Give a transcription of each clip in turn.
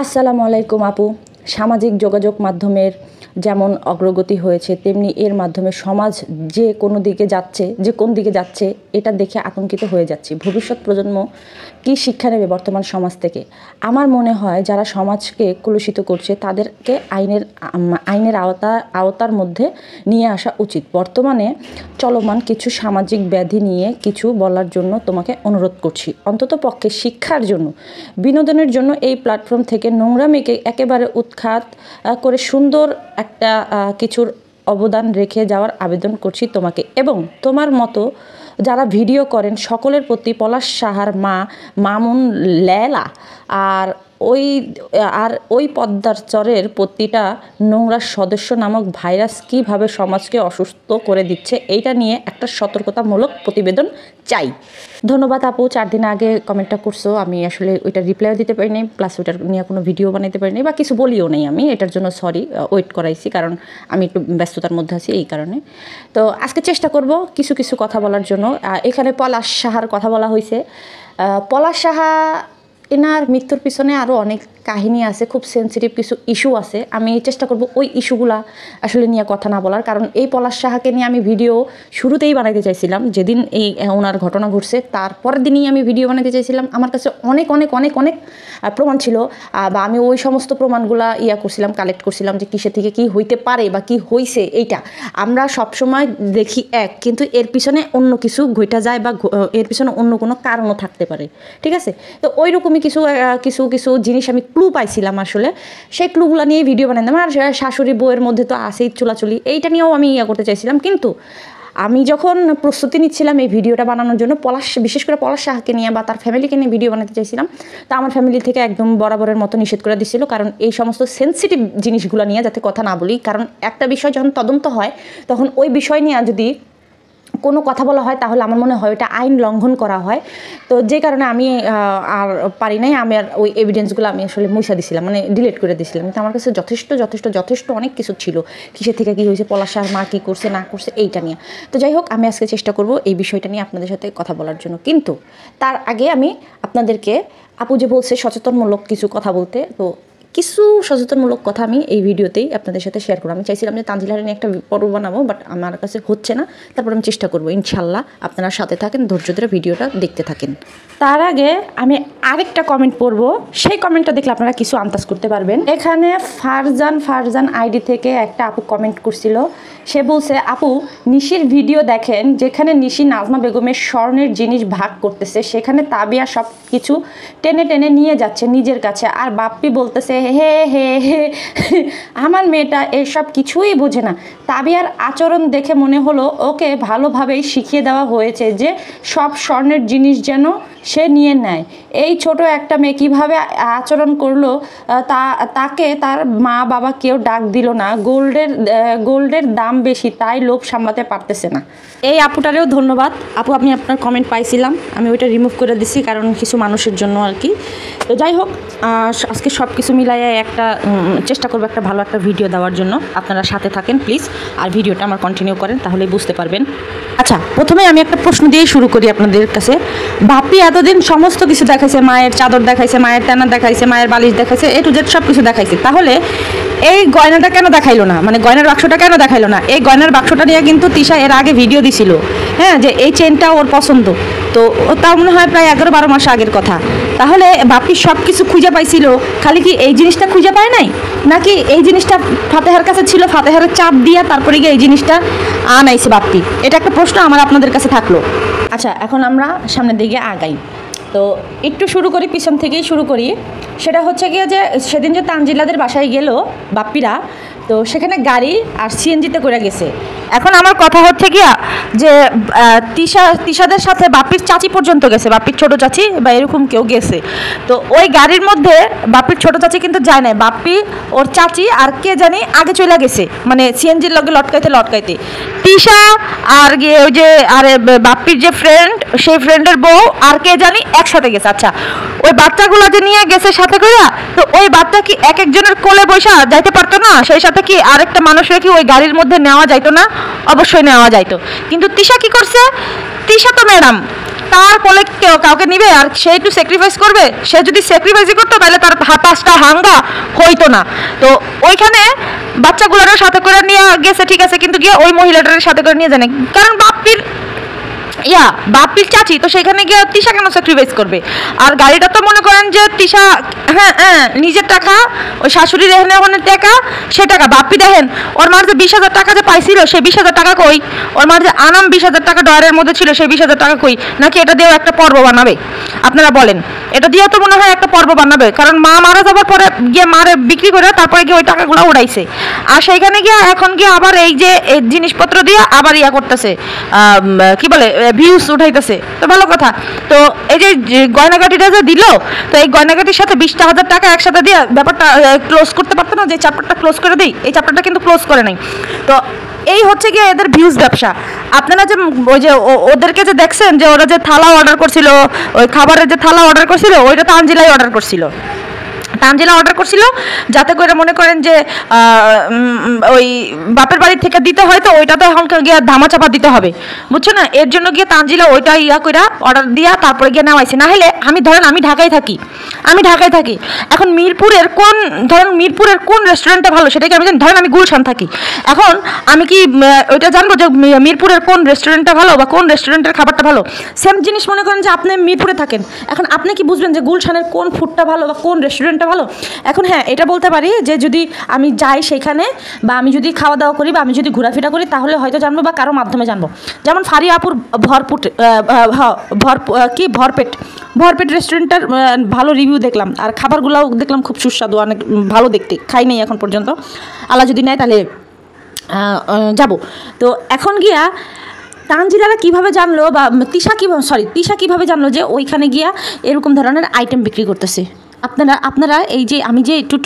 আসসালামু আলাইকুম আপু। সামাজিক যোগাযোগ মাধ্যমের যেমন অগ্রগতি হয়েছে তেমনি এর মাধ্যমে সমাজ যে কোন দিকে যাচ্ছে এটা দেখে আতঙ্কিত হয়ে যাচ্ছি। ভবিষ্যৎ প্রজন্ম কি শিক্ষা নেবে বর্তমান সমাজ থেকে? আমার মনে হয় যারা সমাজকে কলুষিত করছে তাদেরকে আইনের আওতার মধ্যে নিয়ে আসা উচিত। বর্তমানে চলমান কিছু সামাজিক ব্যাধি নিয়ে কিছু বলার জন্য তোমাকে অনুরোধ করছি। অন্তত পক্ষে শিক্ষার জন্য, বিনোদনের জন্য এই প্ল্যাটফর্ম থেকে নোংরামিকে একেবারে উৎখাত করে সুন্দর একটা কিছুর অবদান রেখে যাওয়ার আবেদন করছি তোমাকে এবং তোমার মতো যারা ভিডিও করেন সকলের প্রতি। পলাশ সাহার মা মামুন লেলা আর ওই পদ্মার চরের প্রতিটা নোংরা সদস্য নামক ভাইরাস কীভাবে সমাজকে অসুস্থ করে দিচ্ছে এইটা নিয়ে একটা সতর্কতামূলক প্রতিবেদন চাই। ধন্যবাদ আপু, 4 দিন আগে কমেন্টটা করছো, আমি আসলে ওইটা রিপ্লাইও দিতে পারিনি, প্লাস ওইটার নিয়ে কোনো ভিডিও বানাইতে পারিনি বা কিছু বলিও নেই। আমি এটার জন্য সরি, ওয়েট করাইছি কারণ আমি একটু ব্যস্ততার মধ্যে আছি এই কারণে। তো আজকে চেষ্টা করব কিছু কথা বলার জন্য। এখানে পলাশ সাহার কথা বলা হয়েছে। পলাশ সাহা এনার মৃত্যুর পিছনে আরও অনেক কাহিনী আছে, খুব সেন্সিটিভ কিছু ইস্যু আছে। আমি চেষ্টা করব ওই ইস্যুগুলা আসলে নিয়ে কথা না বলার, কারণ এই পলাশ সাহাকে নিয়ে আমি ভিডিও শুরুতেই বানাইতে চাইছিলাম। যেদিন ওনার ঘটনা ঘটছে তারপরের দিনই আমি ভিডিও বানাইতে চাইছিলাম। আমার কাছে অনেক প্রমাণ ছিল বা আমি ওই সমস্ত প্রমাণগুলা করছিলাম, কালেক্ট করছিলাম যে কিসে থেকে কি হইতে পারে বা কি হইছে। এইটা আমরা সবসময় দেখি কিন্তু এর পিছনে অন্য কিছু ঘটা যায় বা এর পিছনে অন্য কোনো কারণও থাকতে পারে, ঠিক আছে? তো ওই রকমই কিছু জিনিস আমি ক্লু পাইছিলাম। আসলে সেই ক্লুগুলো নিয়ে ভিডিও বানাইতাম। আর শাশুড়ি বউয়ের মধ্যে তো আছেই চুলাচুলি, এইটা নিয়েও আমি করতে চাইছিলাম। কিন্তু আমি যখন প্রস্তুতি নিচ্ছিলাম এই ভিডিওটা বানানোর জন্য, বিশেষ করে পলাশ সাহাকে নিয়ে বা তার ফ্যামিলিকে নিয়ে ভিডিও বানাতে চাইছিলাম, তা আমার ফ্যামিলি থেকে একদম বরাবরের মতো নিষেধ করে দিচ্ছিল, কারণ এই সমস্ত সেন্সিটিভ জিনিসগুলো নিয়ে যাতে কথা না বলি। কারণ একটা বিষয় যখন তদন্ত হয় তখন ওই বিষয় নিয়ে যদি কোনো কথা বলা হয় তাহলে আমার মনে হয় এটা আইন লঙ্ঘন করা হয়। তো যে কারণে আমি আর পারি নাই, আমি আর ওই এভিডেন্সগুলো আমি আসলে মুছা দিছিলাম, মানে ডিলিট করে দিয়েছিলাম। কিন্তু আমার কাছে যথেষ্ট অনেক কিছু ছিল, কিসের থেকে কী হয়েছে, পলাশ সাহার মা কী করছে না করছে এইটা নিয়ে। তো যাই হোক, আমি আজকে চেষ্টা করব এই বিষয়টা নিয়ে আপনাদের সাথে কথা বলার জন্য। কিন্তু তার আগে আমি আপনাদেরকে, আপু যে বলছে সচেতনমূলক কিছু কথা বলতে, তো কিছু সচেতনমূলক কথা আমি এই ভিডিওতেই আপনাদের সাথে শেয়ার করব। আমি চাইছিলাম যে তানজিলার নিয়ে একটা পর্ব বানাবো, বাট আমার কাছে হচ্ছে না। তারপর আমি চেষ্টা করবো, ইনশাল্লাহ। আপনারা সাথে থাকেন, ধৈর্য ধরে ভিডিওটা দেখতে থাকেন। তার আগে আমি আরেকটা কমেন্ট পড়ব, সেই কমেন্টটা দেখলে আপনারা কিছু আন্দাজ করতে পারবেন। এখানে ফারজান আইডি থেকে একটা আপু কমেন্ট করছিল। সে বলছে, আপু নিশির ভিডিও দেখেন, যেখানে নিশি নাজমা বেগমের স্বর্ণের জিনিস ভাগ করতেছে, সেখানে তাবিয়া সব কিছু টেনে নিয়ে যাচ্ছে নিজের কাছে, আর বাপ্পি বলতেছে হে হে হে আমার মেয়েটা এসব কিছুই বোঝে না। তাবিয়ার আচরণ দেখে মনে হলো ওকে ভালোভাবেই শিখিয়ে দেওয়া হয়েছে যে সব স্বর্ণের জিনিস যেন সে নিয়ে নেয়। এই ছোট একটা মেয়ে কীভাবে আচরণ করলো, তাকে তার মা বাবা কেউ ডাক দিল না। গোল্ডের দাম বেশি, তাই লোভ সামলাতে পারতেছে না। এই আপুটারেও ধন্যবাদ। আপু, আমি আপনার কমেন্ট পাইছিলাম, আমি ওইটা রিমুভ করে দিছি কারণ কিছু মানুষের জন্য আর কি। তো যাই হোক, আজকে সব কিছু মিলাইয়ে চেষ্টা করবো একটা ভালো একটা ভিডিও দেওয়ার জন্য। আপনারা সাথে থাকেন প্লিজ, আর ভিডিওটা আমার কন্টিনিউ করেন, তাহলেই বুঝতে পারবেন। আচ্ছা, প্রথমে আমি একটা প্রশ্ন দিয়েই শুরু করি আপনাদের কাছে। বাপ্পি এতদিন সমস্ত কিছু দেখাইছে, মায়ের চাদর দেখাইছে, মায়ের টানা দেখাইছে, মায়ের বালিশ দেখাইছে, A to Z সব কিছু দেখাইছে, তাহলে এই গয়নাটা কেন দেখাইলো না, মানে গয়নার বাক্সটা কেন দেখাইলো না? এই গয়নার বাক্সটা নিয়ে কিন্তু তিশা এর আগে ভিডিও দিছিল, হ্যাঁ, যে এই চেনটা ওর পছন্দ। তো তাও মনে হয় প্রায় 11-12 মাস আগের কথা। তাহলে বাপ্পি সব কিছু খুঁজে পাইছিল, খালি কি এই জিনিসটা খুঁজে পায় নাই? নাকি এই জিনিসটা ফাতেহার কাছে ছিল, ফাতেহারের চাপ দিয়া তারপরে গিয়ে এই জিনিসটা আনাইছে বাপ্পি? এটা একটা প্রশ্ন আমার আপনাদের কাছে থাকলো। আচ্ছা, এখন আমরা সামনের দিকে আগাই। তো একটু শুরু করি, পিছন থেকেই শুরু করি। সেটা হচ্ছে গিয়ে যে সেদিন যে তানজিলাদের বাসায় গেল বাপ্পিরা, তো সেখানে গাড়ি আর সিএনজিতে করে গেছে। এখন আমার কথা হচ্ছে গিয়া যে তিশাদের সাথে বাপ্পির চাচি পর্যন্ত গেছে, বাপ্পির ছোটো চাচি বা এরকম কেউ গেছে। তো ওই গাড়ির মধ্যে বাপ্পির ছোটো চাচি কিন্তু যায় নাই, বাপ্পি ওর চাচি আর কে জানি আগে চলে গেছে, মানে সিএনজির লগে লটকাইতে তিশা আর গিয়ে ওই যে আরে বাপ্পির যে ফ্রেন্ড, সেই ফ্রেন্ডের বউ আর কে জানি একসাথে গেছে। আচ্ছা, ওই বাচ্চাগুলো যে নিয়ে গেছে সাথে করে, তো ওই বাচ্চা কি এক একজনের কোলে বসা যাইতে পারতো না? সেই সাথে কি আরেকটা মানুষের কি ওই গাড়ির মধ্যে নেওয়া যাইতো না? অবশ্যই নেওয়া যাইতো। কিন্তু তিশা কি করছে? তিশা তো ম্যাডাম, তার কোলে কেউ কাউকে নিবে আর সে একটু স্যাক্রিফাইস করবে? সে যদি স্যাক্রিফাইসই করতো তাহলে তার পাঁচটা হাঙ্গা হইতো না। তো ওইখানে বাচ্চাগুলোর সাথে করে নিয়ে গেছে, ঠিক আছে, কিন্তু গিয়ে ওই মহিলাটার সাথে করে নিয়ে জানে, কারণ বাপ্পির চাচি তো সেখানে গিয়ে তিশা কেন স্যাক্রিফাইস করবে? আর গাড়িটা তো মনে করেন যে তিশা নিজের টাকা, ওই শাশুড়ির এখানে ওখানে টাকা, সে টাকা বাপ্পি দেখেন ওর মার যে 20,000 টাকা যে পাইছিল সেই 20,000 টাকা কই? ওর মার যে আনাম 20,000 টাকা ডয়ারের মধ্যে ছিল সেই 20,000 টাকা কই? নাকি এটা দিয়েও একটা পর্ব বানাবে? আপনারা বলেন, এটা দিয়েও তো মনে হয় একটা পর্ব বানাবে, কারণ মা মারা যাবার পরে গিয়ে মারে বিক্রি করে তারপরে গিয়ে ওই টাকাগুলো উড়াইছে, আর সেইখানে গিয়ে এখন গিয়ে আবার এই যে জিনিসপত্র দিয়ে আবার ইয়া করতেছে, কি বলে, ভিউজ উঠাইতেছে। তো ভালো কথা। তো এই যে গয়নাগাটিটা যে দিল, তো এই গয়নাগাটির সাথে 20,000 টাকা একসাথে দিয়ে ব্যাপারটা ক্লোজ করতে পারতো না, যে চ্যাপ্টারটা ক্লোজ করে দিই, এই চ্যাপ্টারটা কিন্তু ক্লোজ করে নাই। তো এই হচ্ছে গিয়ে এদের ভিউজ ব্যবসা। আপনারা যে ওই যে ওদেরকে যে দেখছেন যে ওরা যে থালা অর্ডার করছিল, ওই খাবারের যে থালা অর্ডার করছিল, ওইটা তানজিলাই অর্ডার করছিল, তানজিলা অর্ডার করছিল যাতে করে মনে করেন যে ওই বাপের বাড়ি থেকে দিতে হয়, তো ওইটা তো এখন গিয়ে ধামাচাপা দিতে হবে, বুঝছো না? এর জন্য গিয়ে তানজিলা ওইটা ইয়া কইরা অর্ডার দিয়া তারপরে গিয়ে নেওয়াইছে। না হলে আমি ঢাকায় থাকি, এখন মিরপুরের কোন রেস্টুরেন্টটা ভালো সেটা কি আমি জানি? ধরেন আমি গুলশান থাকি, এখন আমি কি ওইটা জানবো যে মিরপুরের কোন রেস্টুরেন্টটা ভালো বা কোন রেস্টুরেন্টের খাবারটা ভালো? সেম জিনিস মনে করেন যে আপনি মিরপুরে থাকেন, এখন আপনি কি বুঝবেন যে গুলশানের কোন ফুডটা ভালো বা কোন রেস্টুরেন্টটা ভালো? এখন হ্যাঁ, এটা বলতে পারি যে যদি আমি যাই সেখানে, বা আমি যদি খাওয়া দাওয়া করি, বা আমি যদি ঘোরাফেরা করি, তাহলে হয়তো জানবো বা কারো মাধ্যমে জানবো। যেমন ফারিয়াপুর ভরপেট রেস্টুরেন্টটার ভালো রিভিউ দেখলাম, আর খাবারগুলোও দেখলাম খুব সুস্বাদু, অনেক ভালো দেখতে। খাই নাই এখন পর্যন্ত, আল্লাহ যদি নেয় তাহলে যাব। তো এখন গিয়া তানজিলারা কীভাবে জানলো, বা তিশা কীভাবে জানলো যে ওইখানে গিয়া এরকম ধরনের আইটেম বিক্রি করতেছে? আপনারা এই যে আমি যে একটু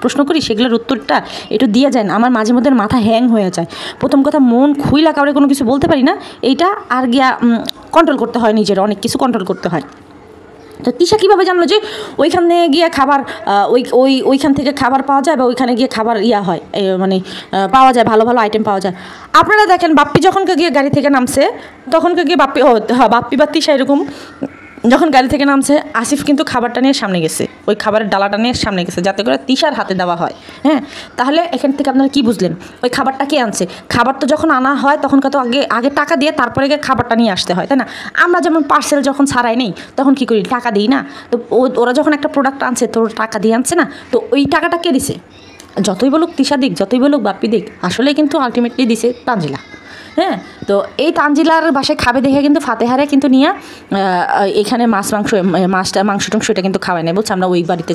প্রশ্ন করি সেগুলোর উত্তরটা একটু দিয়ে যান। আমার মাঝে মধ্যে মাথা হ্যাং হয়ে যায়। প্রথম কথা, মন খুইলা কাউরে কোনো কিছু বলতে পারি না, এইটা আর গিয়া কন্ট্রোল করতে হয়, নিজের অনেক কিছু কন্ট্রোল করতে হয়। তো তিশা কীভাবে জানলো যে ওইখানে গিয়ে খাবার ওইখান থেকে খাবার পাওয়া যায়, বা ওইখানে গিয়ে খাবার হয়, মানে পাওয়া যায়, ভালো ভালো আইটেম পাওয়া যায়? আপনারা দেখেন, বাপ্পি যখন গিয়ে গাড়ি থেকে নামছে, তখন গিয়ে বাপ্পি বা তিশা এরকম যখন গাড়ি থেকে নামছে, আসিফ কিন্তু খাবারটা নিয়ে সামনে গেছে, ওই খাবারের ডালাটা নিয়ে সামনে গেছে যাতে করে তিশার হাতে দেওয়া হয়। হ্যাঁ, তাহলে এখান থেকে আপনারা কি বুঝলেন? ওই খাবারটা কে আনছে? খাবার তো যখন আনা হয় তখন তো আগে টাকা দিয়ে তারপরে গিয়ে খাবারটা নিয়ে আসতে হয়, তাই না? আমরা যেমন পার্সেল যখন ছাড়াই নেই তখন কি করি? টাকা দিই না? তো ওরা যখন একটা প্রোডাক্ট আনছে তো টাকা দিয়ে আনছে না, তো ওই টাকাটা কে দিছে? যতই বলুক তিশা দিক, যতই বলুক বাপ্পি দিক, আসলে কিন্তু আলটিমেটলি দিছে তানজিলা। হ্যাঁ, তো এই তানজিলার বাসায় খাবে দেখে কিন্তু ফাতেহারে কিন্তু নিয়ে এখানে মাংস টাংস এটা কিন্তু খাওয়াই নেই, বলছে আমরা ওই বাড়িতে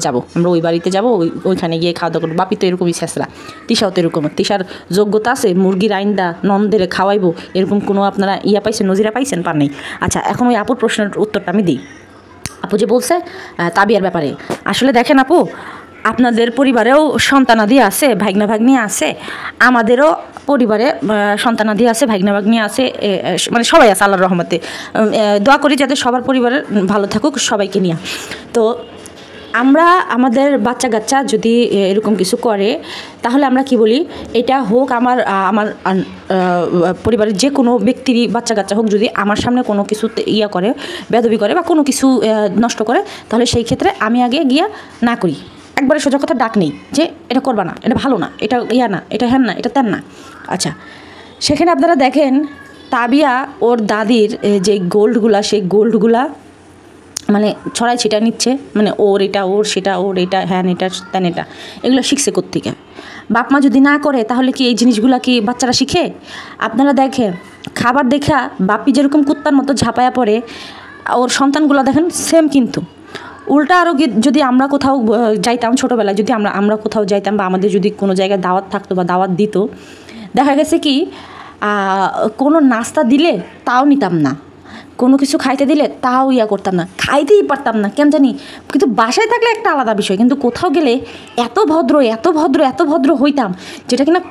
যাবো, ওইখানে গিয়ে খাওয়া দাওয়া করবো। বাপি তো এরকমই ছেঁচড়া, তিশাও তো এরকম। তিশার যোগ্যতা আছে মুরগির আইন্দা ননদের খাওয়াইবো, এরকম কোনো আপনারা পাইছেন, নজিরা পাইছেন? পান নেই। আচ্ছা, এখন ওই আপুর প্রশ্নের উত্তরটা আমি দিই। আপু যে বলছে তাবিয়ার ব্যাপারে, আসলে দেখেন আপু, আপনাদের পরিবারেও সন্তানাদি আছে, ভাগ্না ভাগ্নি আছে, আমাদেরও পরিবারে সন্তানাদি আছে, ভাগ্না ভাগ্নি আছে, মানে সবাই আছে আল্লাহর রহমতে। দোয়া করি যাতে সবার পরিবারের ভালো থাকুক, সবাইকে নিয়ে। তো আমরা আমাদের বাচ্চা কাচ্চা যদি এরকম কিছু করে, তাহলে আমরা কি বলি? এটা হোক আমার পরিবারের যে কোনো ব্যক্তিরই বাচ্চা কাচ্চা হোক, যদি আমার সামনে কোনো কিছু করে, বেদবি করে বা কোনো কিছু নষ্ট করে, তাহলে সেই ক্ষেত্রে আমি আগে গিয়া না করি, একবারে সোজা কথা ডাক নেই যে এটা করবা না, এটা ভালো না, এটা না, এটা হ্যান না, এটা তেন না। আচ্ছা, সেখানে আপনারা দেখেন তাবিয়া ওর দাদির যে গোল্ডগুলা, সেই গোল্ডগুলা মানে ছড়াই ছিটা নিচ্ছে, মানে ওর এটা, ওর সেটা, ওর এটা, হ্যান এটা, তেন এটা, এগুলো শিখছে কোত্থেকে? বাপ মা যদি না করে তাহলে কি এই জিনিসগুলা কি বাচ্চারা শিখে? আপনারা দেখেন, খাবার দেখা বাপি যেরকম কুত্তার মতো ঝাঁপায়া পড়ে, ওর সন্তানগুলো দেখেন সেম। কিন্তু উল্টা আরও যদি আমরা কোথাও যাইতাম, ছোটোবেলায় যদি আমরা কোথাও যাইতাম, বা আমাদের যদি কোনো জায়গায় দাওয়াত থাকতো বা দাওয়াত দিত, দেখা গেছে কি কোনো নাস্তা দিলে তাও নিতাম না, কোনো কিছু খাইতে দিলে তাও করতাম না, খাইতেই পারতাম না কেন জানি। কিন্তু বাসায় থাকলে একটা আলাদা বিষয়, কিন্তু কোথাও গেলে এত ভদ্র হইতাম, যেটা কিনা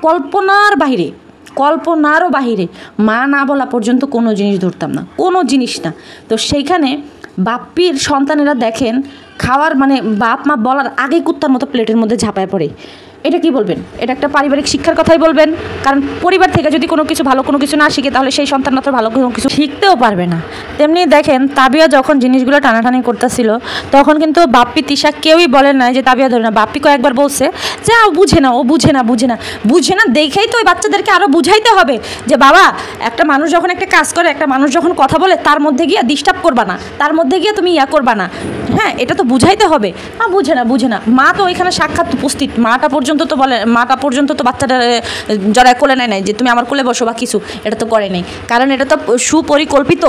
কল্পনারও বাহিরে। মা না বলা পর্যন্ত কোনো জিনিস ধরতাম না, কোনো জিনিস না। তো সেইখানে বাপ্পির সন্তানেরা দেখেন খাওয়ার মানে বাপ মা বলার আগেই কুত্তার মতো প্লেটের মধ্যে ঝাঁপায় পড়ে। এটা কি বলবেন? এটা একটা পারিবারিক শিক্ষার কথাই বলবেন। কারণ পরিবার থেকে যদি কোনো কিছু ভালো কোনো কিছু না শিখে তাহলে সেই সন্তানরা তো ভালো কোনো কিছু শিখতেও পারবে না। তেমনি দেখেন তাবিয়া যখন জিনিসগুলো টানাটানি করতেছিল তখন কিন্তু বাপ্পি তিশা কেউই বলেন না যে তাবিয়া ধরে না। বাপ্পি কয়েকবার বলছে যে ও বুঝে না, ও বুঝে না, বুঝে না, বুঝে না দেখেই তো ওই বাচ্চাদেরকে আরও বুঝাইতে হবে যে বাবা, একটা মানুষ যখন একটা কাজ করে, একটা মানুষ যখন কথা বলে, তার মধ্যে গিয়ে ডিস্টার্ব করবা না, তার মধ্যে গিয়ে তুমি ইয়া করবা না। হ্যাঁ, এটা তো বুঝাইতে হবে। বুঝে না, বুঝে না। মা তো ওইখানে সাক্ষাৎ উপস্থিত, মাটা পর্যন্ত তো বলে, মাটা পর্যন্ত তো বাচ্চাটা যারা কোলে নেয় নাই যে তুমি আমার কোলে বসো বা কিছু, এটা তো করে নাই। কারণ এটা তো সুপরিকল্পিত।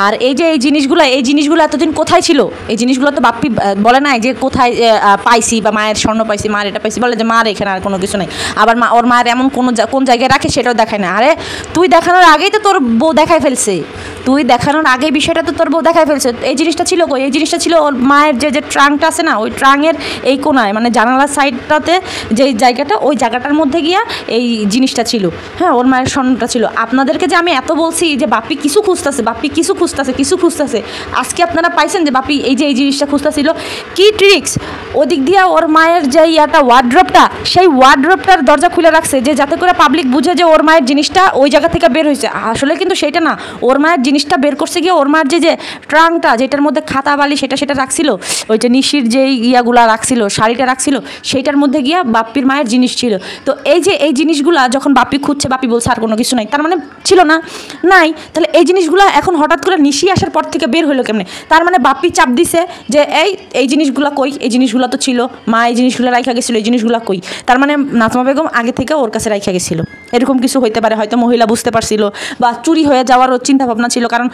আর এই যে এই জিনিসগুলো এতদিন কোথায় ছিল? এই জিনিসগুলো তো বাপ্পি বলে নাই যে কোথায় পাইছি বা মায়ের স্বর্ণ পাইছি, মার এটা পাইছি, বলে যে মার এখানে আর কোনো কিছু নাই। আবার ওর মায়ের এমন কোন জায়গায় রাখে সেটাও দেখায় না। আরে তুই দেখানোর আগেই তো তোর বউ দেখায় ফেলছে, তুই দেখানোর আগেই বিষয়টা তো তোর বউ দেখায় ফেলছে। এই জিনিসটা ছিল কই? এই জিনিসটা ছিল ওর মায়ের যে ট্রাঙ্কটা আছে না, ওই ট্রাঙ্কের এই কোনায়, মানে জানালার সাইডটাতে যে জায়গাটা, ওই জায়গাটার মধ্যে গিয়া এই জিনিসটা ছিল। হ্যাঁ, ওর মায়ের স্বর্ণটা ছিল। আপনাদেরকে যে আমি এত বলছি যে বাপ্পি কিছু খুঁজতেছে, বাপ্পি কিছু খুঁজতেছে, আজকে আপনারা পাইছেন যে বাপ্পি এই যে এই জিনিসটা খুঁজতেছিল। কি ট্রিক্স! ওদিক দিয়া ওর মায়ের যে ইয়াটা ওয়ার্ড্রপটা, সেই ওয়ার্ড্রপটার দরজা খুলে রাখছে যে যাতে করে পাবলিক বুঝে যে ওর মায়ের জিনিসটা ওই জায়গা থেকে বের হয়েছে। আসলে কিন্তু সেটা না, ওর মায়ের জিনিসটা বের করছে গিয়ে ওর মায়ের যে ট্রাঙ্কটা, যেটার মধ্যে খাতা বালি সেটা রাখছিল, ওই যে নিশির যেই ইয়াগুলা রাখছিল, শাড়িটা রাখছিল, সেইটার মধ্যে গিয়া বাপ্পির মায়ের জিনিস ছিল। তো এই যে এই জিনিসগুলা যখন বাপ্পি খুঁজছে, বাপ্পি বলছে আর কোনো কিছু নাই, তার মানে ছিল না, নাই। তাহলে এই জিনিসগুলো এখন হঠাৎ করে নিশি আসার পর থেকে বের হলো কেমনে? তার মানে বাপ্পি চাপ দিছে যে এই জিনিসগুলো কই, এই জিনিসগুলো তো ছিল, মা এই জিনিসগুলো রাইখা গেছিলো, এই জিনিসগুলো কই। তার মানে নাজমা বেগম আগে থেকে ওর কাছে রাইখা গেছিলো, এরকম কিছু হইতে পারে। হয়তো মহিলা বুঝতে পারছিল বা চুরি হয়ে যাওয়ারও চিন্তা ভাবনা ছিল। কারণ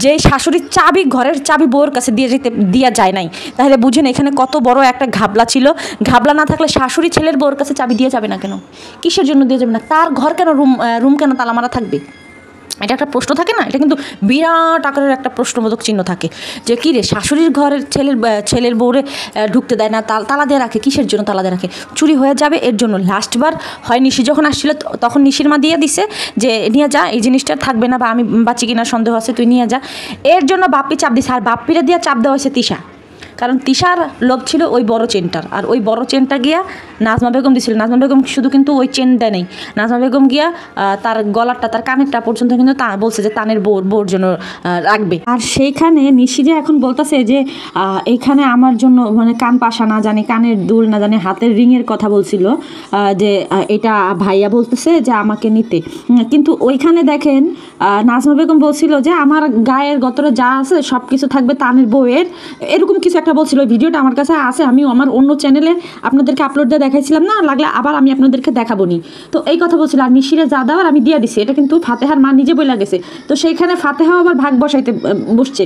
যে শাশুড়ির চাবি, ঘরের চাবি বউয়ের কাছে দেওয়া যায় নাই, তাহলে বুঝেন এখানে কত বড় একটা ঘাবলা ছিল। ঘাবলা না থাকলে শাশুড়ি ছেলের বউয়ের কাছে চাবি দিয়ে যাবে না কেন? কিসের জন্য দিয়ে যাবে না? তার ঘর কেন, রুম কেন তালা মারা থাকবে? এটা একটা প্রশ্ন থাকে না? এটা কিন্তু বিরাট আকারের একটা প্রশ্নবোধক চিহ্ন থাকে যে কী রে, শাশুড়ির ঘরের ছেলের বউরে ঢুকতে দেয় না, তালা দিয়ে রাখে, কিসের জন্য তালা দিয়ে রাখে? চুরি হয়ে যাবে এর জন্য। লাস্টবার হয় নিশি যখন আসছিল তখন নিশির মা দিয়ে দিছে যে নিয়ে যা, এই জিনিসটা থাকবে না, বা আমি বাঁচি কিনা সন্দেহ আছে, তুই নিয়ে যা। এর জন্য বাপ্পি চাপ দিছে। আর বাপ্পিরে দিয়ে চাপ দেওয়া হয়েছে তিশা, কারণ তিশার লোভ ছিল ওই বড় চেনটার। আর ওই বড় চেনটা গিয়া নাজমা বেগম দিছিল। নাজমা বেগম শুধু কিন্তু ওই চেন দেয় নেই, নাজমা বেগম গিয়া তার গলারটা, তার কানেরটা পর্যন্ত কিন্তু বলছে যে তানের বউর জন্য রাখবে। আর সেইখানে নিশি যে এখন বলতেছে যে এইখানে আমার জন্য মানে কান পাশা না জানি, কানের দুল না জানি, হাতের রিংয়ের কথা বলছিল, যে এটা ভাইয়া বলতেছে যে আমাকে নিতে। কিন্তু ওইখানে দেখেন নাজমা বেগম বলছিল যে আমার গায়ের গতরে যা আছে সব কিছু থাকবে তানের বউয়ের, এরকম কিছু একটা বলছিল। ওই ভিডিওটা আমার কাছে আছে, আমি আমার অন্য চ্যানেলে আপনাদেরকে আপলোড দিয়ে দেখাইছিলাম না, লাগলে আবার আমি আপনাদেরকে দেখাবো নি। তো এই কথা বলছিল। আর নিশিরে যা দেওয়ার আমি দিয়ে দিছি, এটা কিন্তু ফাতেহার মা নিজে বইলা গেছে। তো সেইখানে ফাতেহা আবার ভাগ বসাইতে বসছে।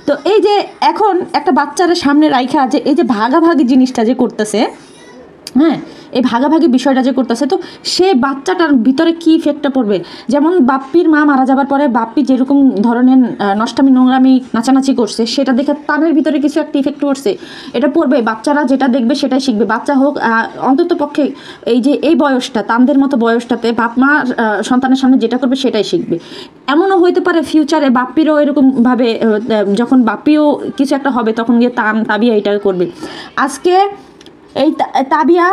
তো এই যে এখন একটা বাচ্চারা সামনে রাইখা যে এই যে ভাগাভাগি জিনিসটা যে করতেছে, হ্যাঁ, এই ভাগাভাগি বিষয়টা যে করতেছে, তো সে বাচ্চাটার ভিতরে কী ইফেক্টটা পড়বে? যেমন বাপ্পির মা মারা যাবার পরে বাপ্পি যেরকম ধরনের নষ্টামি নোংরামি নাচানাচি করছে, সেটা দেখে তাদের ভিতরে কিছু একটা ইফেক্ট পড়ছে, এটা পড়বে। বাচ্চারা যেটা দেখবে সেটাই শিখবে। বাচ্চা হোক, অন্তত পক্ষে এই যে এই বয়সটা, তাদের মতো বয়সটাতে বাপ মা সন্তানের সামনে যেটা করবে সেটাই শিখবে। এমনও হইতে পারে ফিউচারে বাপ্পিরও এরকমভাবে, যখন বাপ্পিও কিছু একটা হবে তখন গিয়ে তাবিয়া এটা করবে। আজকে এই তাবিয়া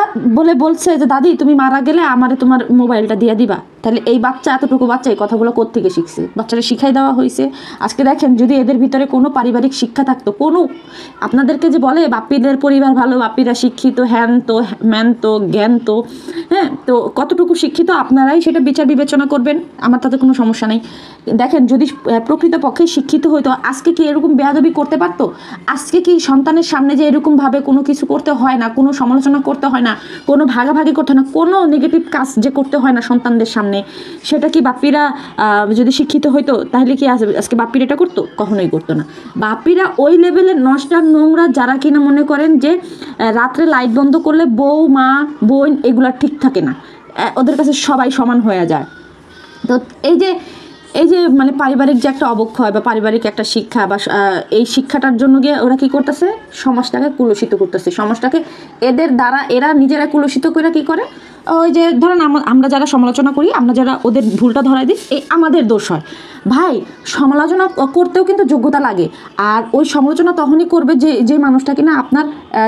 বলছে যে দাদি তুমি মারা গেলে আমারে তোমার মোবাইলটা দিয়ে দিবা। তাহলে এই বাচ্চা, এতটুকু বাচ্চা এই কথাগুলো কোত্থেকে শিখছে? বাচ্চারা শিখাই দেওয়া হয়েছে। আজকে দেখেন, যদি এদের ভিতরে কোনো পারিবারিক শিক্ষা থাকতো, কোনো, আপনাদেরকে যে বলে বাপ্পিদের পরিবার ভালো, বাপ্পিরা শিক্ষিত, হ্যান তো ম্যান তো জ্ঞান তো, হ্যাঁ, তো কতটুকু শিক্ষিত আপনারাই সেটা বিচার বিবেচনা করবেন, আমার তাতে কোনো সমস্যা নেই। দেখেন, যদি প্রকৃতপক্ষে শিক্ষিত হইতো আজকে কি এরকম বেয়াদবি করতে পারতো? আজকে কি সন্তানের সামনে যে এরকমভাবে কোনো কিছু করতে হয় না, কোনো সমালোচনা করতে হয় না, কোনো ভাগাভাগি করতে হয় না, কোনো নেগেটিভ কাজ যে করতে হয় না সন্তানদের সামনে, সেটা কি বাপ্পিরা যদি শিক্ষিত হইতো তাহলে কি আজকে বাপ্পিরা এটা করতো? কখনোই করতো না। বাপ্পিরা ওই লেভেলের নষ্টা নোংরা, যারা কিনা মনে করেন যে রাত্রে লাইট বন্ধ করলে বউ মা বোন এগুলা ঠিক থাকে না, ওদের কাছে সবাই সমান হয়ে যায়। তো এই যে মানে পারিবারিক যে একটা অবক্ষয় বা পারিবারিক একটা শিক্ষা, বা এই শিক্ষাটার জন্য গিয়ে ওরা কী করতেছে? সমাজটাকে কুলুষিত করতেছে। সমাজটাকে এদের দ্বারা এরা নিজেরা কুলুষিত করে কী করে? ওই যে ধরেন আমরা যারা সমালোচনা করি, আমরা যারা ওদের ভুলটা ধরাই দিই, এই আমাদের দোষ হয়। ভাই, সমালোচনা করতেও কিন্তু যোগ্যতা লাগে। আর ওই সমালোচনা তখনই করবে যে মানুষটা কিনা আপনার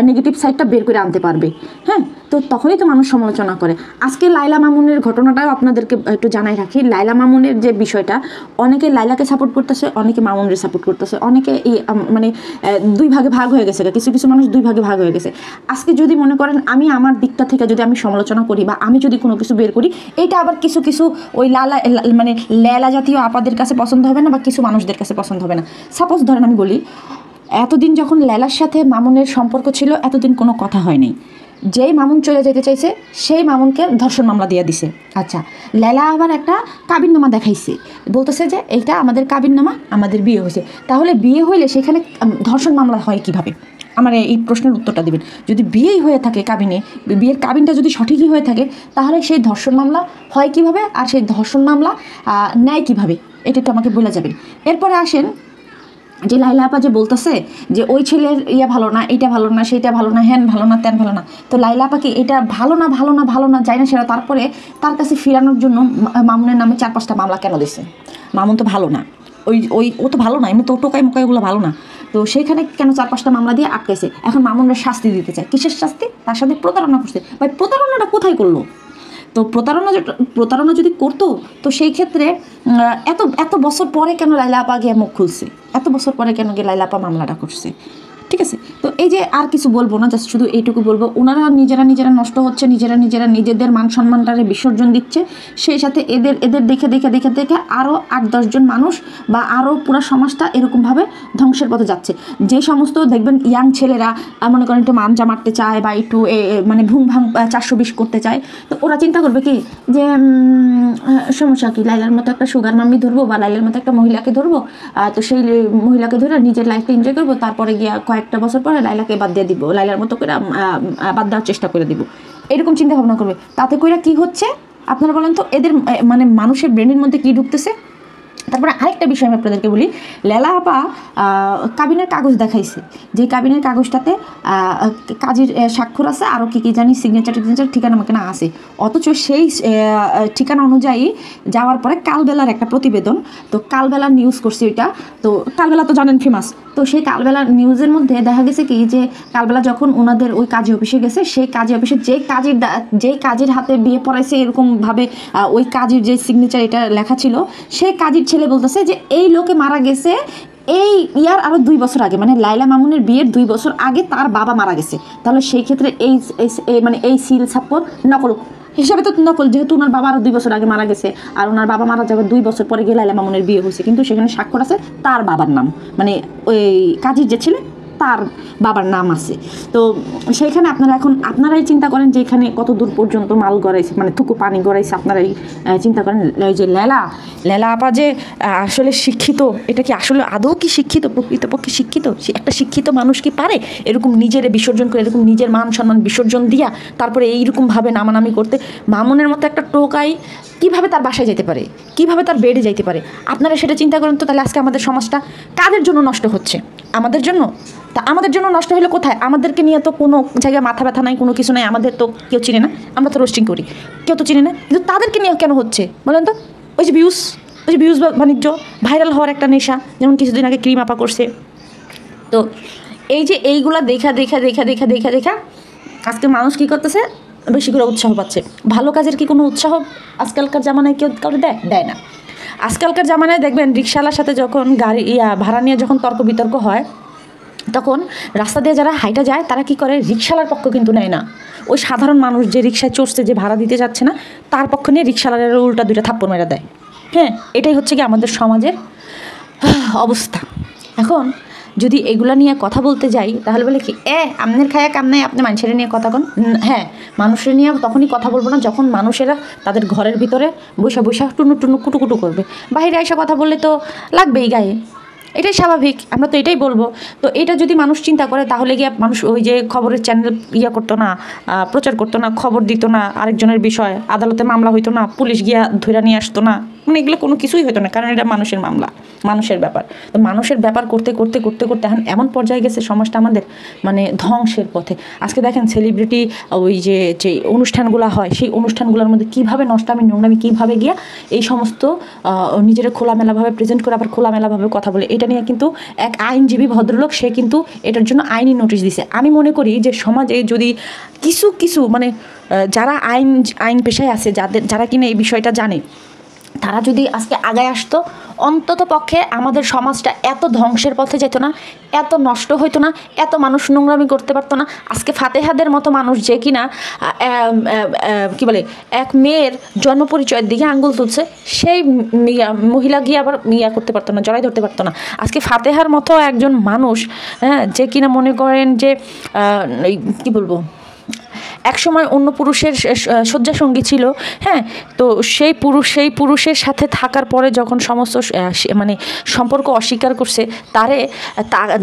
নেগেটিভ সাইডটা বের করে আনতে পারবে। হ্যাঁ, তো তখনই তো মানুষ সমালোচনা করে। আজকে লাইলা মামুনের ঘটনাটাও আপনাদেরকে একটু জানাই রাখি। লাইলা মামুনের যে বিষয়টা, অনেকে লাইলাকে সাপোর্ট করতেছে, অনেকে মামুনের সাপোর্ট করতেছে, অনেকে এই মানে দুই ভাগে ভাগ হয়ে গেছে, কিছু কিছু মানুষ দুই ভাগে ভাগ হয়ে গেছে। আজকে যদি মনে করেন আমি আমার দিকটা থেকে যদি আমি সমালোচনা করি বা আমি যদি কোনো কিছু বের করি, এটা আবার কিছু কিছু ওই মানে লেলা জাতীয় আপাদের কাছে পছন্দ হবে না বা কিছু মানুষদের কাছে পছন্দ হবে না। সাপোজ ধরেন আমি বলি, এতদিন যখন লেলার সাথে মামুনের সম্পর্ক ছিল, এতদিন কোনো কথা হয়নি। যেই মামুন চলে যেতে চাইছে সেই মামুনকে ধর্ষণ মামলা দিয়ে দিছে। আচ্ছা, লেলা আবার একটা কাবিননামা দেখাইছে, বলতেছে যে এইটা আমাদের কাবিননামা, আমাদের বিয়ে হয়েছে। তাহলে বিয়ে হইলে সেখানে ধর্ষণ মামলা হয় কিভাবে? আমার এই প্রশ্নের উত্তরটা দিবেন। যদি বিয়েই হয়ে থাকে কাবিনে, বিয়ের কাবিনটা যদি সঠিকই হয়ে থাকে, তাহলে সেই ধর্ষণ মামলা হয় কিভাবে আর সেই ধর্ষণ মামলা নেয় কিভাবে? এটা একটু আমাকে বলে যাবেন। এরপরে আসেন যে লাইলা আপা যে বলতেছে যে ওই ছেলের ইয়া ভালো না, এইটা ভালো না, সেইটা ভালো না, হ্যান ভালো না, ত্যান ভালো না। তো লাইলা আপাকে এটা ভালো না ভালো না ভালো না যায় না সেটা, তারপরে তার কাছে ফিরানোর জন্য মামুনের নামে 4-5টা মামলা কেন দিচ্ছে? মামুন তো ভালো না, ও তো ভালো না, এমনি তো টোকাই মোকাইগুলো ভালো না। তো সেইখানে কেন 4-5টা মামলা দিয়ে আটকাইছে? এখন মামুনের শাস্তি দিতে চায়। কিসের শাস্তি? তার সাথে প্রতারণা করছে। ভাই, প্রতারণাটা কোথায় করলো? তো প্রতারণা যদি করতো, তো সেই ক্ষেত্রে এত বছর পরে কেন লাইলা আপা গিয়ে মুখ খুলছে? এত বছর পরে কেন গিয়ে লাইলা আপা মামলাটা করছে? ঠিক আছে, তো এই যে আর কিছু বলবো না, জাস্ট শুধু এইটুকু বলবো, ওনারা নিজেরা নষ্ট হচ্ছে, নিজেদের মান সম্মানটারে বিসর্জন দিচ্ছে। সেই সাথে এদের দেখে আরও 8-10 জন মানুষ বা আরও পুরো সমাজটা এরকমভাবে ধ্বংসের পথে যাচ্ছে। যে সমস্ত দেখবেন ইয়াং ছেলেরা মনে করেন একটু মামজা মারতে চায় বা একটু মানে ভুং ভাং 420 করতে চায়, তো ওরা চিন্তা করবে কি যে সমস্যা কি, লাইলার মতো একটা সুগার মাম্মি ধরবো বা লাইলার মতো একটা মহিলাকে ধরবো, তো সেই মহিলাকে ধরে নিজের লাইফটা এনজয় করবো, তারপরে গিয়া কয়েকটা বছর পরে লাইলাকে বাদ দিয়ে দিব, লাইলার মতো করে বাদ দেওয়ার চেষ্টা করে দিব, এরকম চিন্তা ভাবনা করবে। তাতে করে কি হচ্ছে আপনারা বলেন তো? এদের মানে মানুষের ব্রেনের মধ্যে কি ঢুকতেছে? তারপরে আরেকটা বিষয় আমি আপনাদেরকে বলি, লেলা আপা কাবিনের কাগজ দেখাইছে, যে কাবিনের কাগজটাতে কাজের স্বাক্ষর আছে, আরও কী জানি সিগনেচার ঠিকানা মাকানা আছে, অথচ সেই ঠিকানা অনুযায়ী যাওয়ার পরে কালবেলার একটা প্রতিবেদন, তো কালবেলা নিউজ করছে ওইটা, তো কালবেলা তো জানেন ফেমাস, তো সেই কালবেলা নিউজের মধ্যে দেখা গেছে কি যে কালবেলা যখন ওনাদের ওই কাজী অফিসে গেছে, সেই কাজী অফিসে যেই কাজের হাতে বিয়ে পড়াইছে এরকমভাবে ওই কাজীর যে সিগনেচার এটা লেখা ছিল, সেই কাজীর ছেলে বলতেছে যে এই লোকে মারা গেছে এই ইয়ার আরও 2 বছর আগে, মানে লাইলা মামুনের বিয়ের 2 বছর আগে তার বাবা মারা গেছে। তাহলে সেই ক্ষেত্রে মানে এই সিল সাপোর্ট নকল হিসাবে তো নকল, যেহেতু ওনার বাবা আরও 2 বছর আগে মারা গেছে, আর ওনার বাবা মারা যাবে 2 বছর পরে গিয়ে লাইলা মামুনের বিয়ে হয়েছে, কিন্তু সেখানে স্বাক্ষর আছে তার বাবার নাম, মানে ওই কাজীর যে ছেলে তার বাবার নাম আছে। তো সেইখানে আপনারাই চিন্তা করেন যে এখানে কত দূর পর্যন্ত মাল গড়াইছে, মানে থুকু পানি গড়াইছে। আপনারাই চিন্তা করেন ওই যে লেলা আপা যে আসলে শিক্ষিত, এটা কি আসলে আদৌ কি শিক্ষিত, প্রকৃতপক্ষে শিক্ষিত? একটা শিক্ষিত মানুষ কি পারে এরকম নিজের বিসর্জন করে, এরকম নিজের মান সম্মান বিসর্জন দিয়া তারপরে এইরকমভাবে নামানামি করতে? মামুনের মতো একটা টোকাই কীভাবে তার বাসায় যেতে পারে, কীভাবে তার বেডে যাইতে পারে? আপনারা সেটা চিন্তা করেন তো। তাহলে আজকে আমাদের সমাজটা কাদের জন্য নষ্ট হচ্ছে? আমাদের জন্য। তা আমাদের জন্য নষ্ট হলে কোথায়? আমাদেরকে নিয়ে তো কোনো জায়গায় মাথা ব্যথা নাই, কোনো কিছু নাই, আমাদের তো কেউ চিনে না, আমরা তো রোস্টিং করি, কেউ তো চিনে না, কিন্তু তাদেরকে নিয়ে কেন হচ্ছে বলেন তো? ওই যে ভিউজ বাণিজ্য, ভাইরাল হওয়ার একটা নেশা, যেমন কিছুদিন আগে ক্রিম আপা করছে। তো এই যে এইগুলা দেখা আজকে মানুষ কী করতেছে? বেশি করে উৎসাহ পাচ্ছে। ভালো কাজের কি কোনো উৎসাহ আজকালকার জামানায় কেউ কাউকে দেয় না। আজকালকার জামানায় দেখবেন রিক্সাওয়ালার সাথে যখন গাড়ি ভাড়া নিয়ে যখন তর্ক বিতর্ক হয়, তখন রাস্তা দিয়ে যারা হাইটা যায় তারা কি করে? রিক্সাওয়ালার পক্ষ কিন্তু নেয় না, ওই সাধারণ মানুষ যে রিক্সায় চড়ছে, যে ভাড়া দিতে যাচ্ছে না, তার পক্ষ নিয়ে রিক্সাওয়ালার উল্টা 2টা থাপ্পড় মেরে দেয়। হ্যাঁ, এটাই হচ্ছে কি আমাদের সমাজের অবস্থা। এখন যদি এগুলা নিয়ে কথা বলতে যাই, তাহলে বলে কি আপনার খায়া কাম নাই, আপনি মানুষের নিয়ে কথা কন। হ্যাঁ, মানুষের নিয়ে তখনই কথা বলবো না যখন মানুষেরা তাদের ঘরের ভিতরে বৈশা টুনু কুটুকুটু করবে। বাইরে এসে কথা বললে তো লাগবেই গায়ে, এটাই স্বাভাবিক, আমরা তো এটাই বলবো। তো এটা যদি মানুষ চিন্তা করে, তাহলে গিয়ে মানুষ ওই যে খবরের চ্যানেল করতো না, প্রচার করতো না, খবর দিত না আরেকজনের বিষয়, আদালতে মামলা হইতো না, পুলিশ গিয়া ধরে নিয়ে আসতো না, মানে এগুলো কোনো কিছুই হতো না, কারণ এটা মানুষের মামলা, মানুষের ব্যাপার। তো মানুষের ব্যাপার করতে এখন এমন পর্যায়ে গেছে সমাজটা আমাদের, মানে ধ্বংসের পথে। আজকে দেখেন সেলিব্রিটি ওই যে অনুষ্ঠানগুলো হয়, সেই অনুষ্ঠানগুলোর মধ্যে কীভাবে নোংরামি কীভাবে গিয়া এই সমস্ত নিজেরা খোলামেলাভাবে প্রেজেন্ট করে, আবার খোলামেলাভাবে কথা বলে। এটা নিয়ে কিন্তু এক আইনজীবী ভদ্রলোক সে কিন্তু এটার জন্য আইনি নোটিশ দিছে। আমি মনে করি যে সমাজে যদি কিছু মানে যারা আইন পেশায় আছে, যারা কিনা এই বিষয়টা জানে, তারা যদি আজকে আগায় আসতো, অন্তত পক্ষে আমাদের সমাজটা এত ধ্বংসের পথে যেত না, এত নষ্ট হইতো না, এত মানুষ নোংরামি করতে পারতো না। আজকে ফাতেহাদের মতো মানুষ যে কিনা কি বলে এক মেয়ের জন্ম পরিচয়ের দিকে আঙ্গুল তুলছে, সেই মহিলা গিয়ে আবার করতে পারতো না, জড়াই ধরতে পারতো না। আজকে ফাতেহার মতো একজন মানুষ, হ্যাঁ, যে কিনা মনে করেন যে কি বলবো, একসময় অন্য পুরুষের শয্যাসঙ্গী ছিল, হ্যাঁ, তো সেই পুরুষের সাথে থাকার পরে যখন সমস্ত মানে সম্পর্ক অস্বীকার করছে,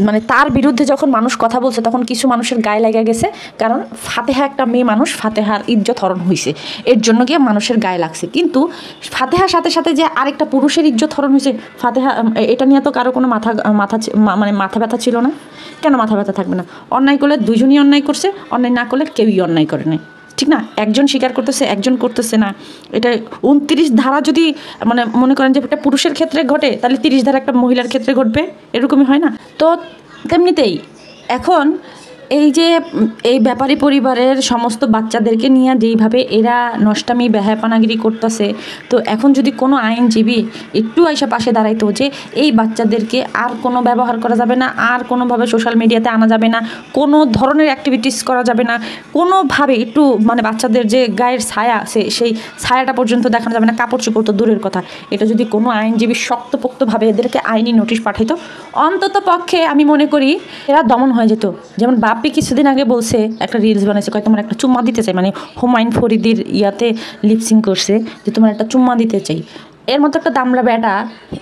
মানে তার বিরুদ্ধে যখন মানুষ কথা বলছে, তখন কিছু মানুষের গায়ে লেগে গেছে। কারণ ফাতেহা একটা মেয়ে মানুষ, ফাতেহার ইজ্জত হরণ হয়েছে, এর জন্য গিয়ে মানুষের গায়ে লাগছে। কিন্তু ফাতেহার সাথে সাথে যে আরেকটা পুরুষের ইজ্জত হরণ হয়েছে, ফাতেহা এটা নিয়ে তো কারো কোনো মাথা ব্যথা ছিল না। কেন মাথা ব্যথা থাকবে না? অন্যায় করলে দুজনই অন্যায় করছে, অন্যায় না করলে কেউই অন্যায় করে নাই, ঠিক না? একজন স্বীকার করতেছে, একজন করতেছে না। এটা 29 ধারা যদি মানে মনে করেন যে একটা পুরুষের ক্ষেত্রে ঘটে, তাহলে 30 ধারা একটা মহিলার ক্ষেত্রে ঘটবে, এরকমই হয় না? তো তেমনিতেই এখন এই যে এই ব্যাপারী পরিবারের সমস্ত বাচ্চাদেরকে নিয়ে যেইভাবে এরা নষ্টামি বেহায়াপানাগিরি করতেছে, তো এখন যদি কোনো আইনজীবী একটু আইসা পাশে দাঁড়াইতো যে এই বাচ্চাদেরকে আর কোনো ব্যবহার করা যাবে না, আর কোনোভাবে সোশ্যাল মিডিয়াতে আনা যাবে না, কোনো ধরনের অ্যাক্টিভিটিস করা যাবে না, কোনোভাবে একটু মানে বাচ্চাদের যে গায়ের ছায়া আছে সেই ছায়াটা পর্যন্ত দেখানো যাবে না, কাপড় চোপড় তো দূরের কথা, এটা যদি কোনো আইনজীবী শক্তপোক্তভাবে এদেরকে আইনি নোটিশ পাঠাইতো, অন্তত পক্ষে আমি মনে করি এরা দমন হয়ে যেত। যেমন বাপ্পি কিছুদিন আগে বলছে, একটা রিলস বানাইছে, কয় তোমার একটা চুম্মা দিতে চাই, মানে হুমায়ুন ফরিদির ইয়াতে লিপসিং করছে যে তোমার একটা চুম্মা দিতে চাই। এর মতো একটা দামড়া বেটা